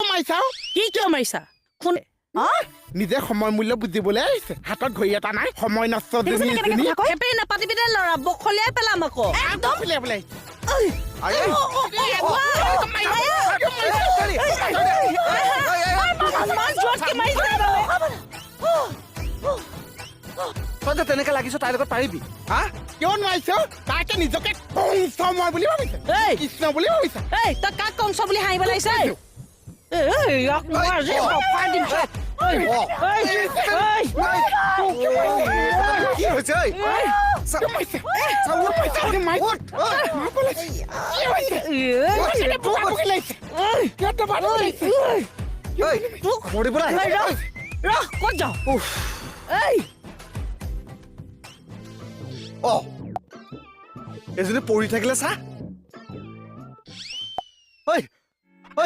মাৰিছা কি কিয় মাৰিছা কোন নিজে সময় মূল্য বুজিবলৈ আহিছে হাতত ঘড়ী এটা নাই সময় নষ্ট হেপি নাপাতিবি দে ল'ৰা বখলিয়াই পেলাম আকৌ একদম বোলে তই তেনেকে লাগিছ তাইৰ লগত পাৰিবি হা কিয় নোৱাৰিছ তাকে নিজকে কংস মই বুলি ভাবিছে কৃষ্ণ বুলি ভাবিছে তই কাক কংস বুলি হাঁহিব লাগিছে কি হৈছে ক'ত যাওঁ এজনী পৰি থাকিলে চা ঐ ঐ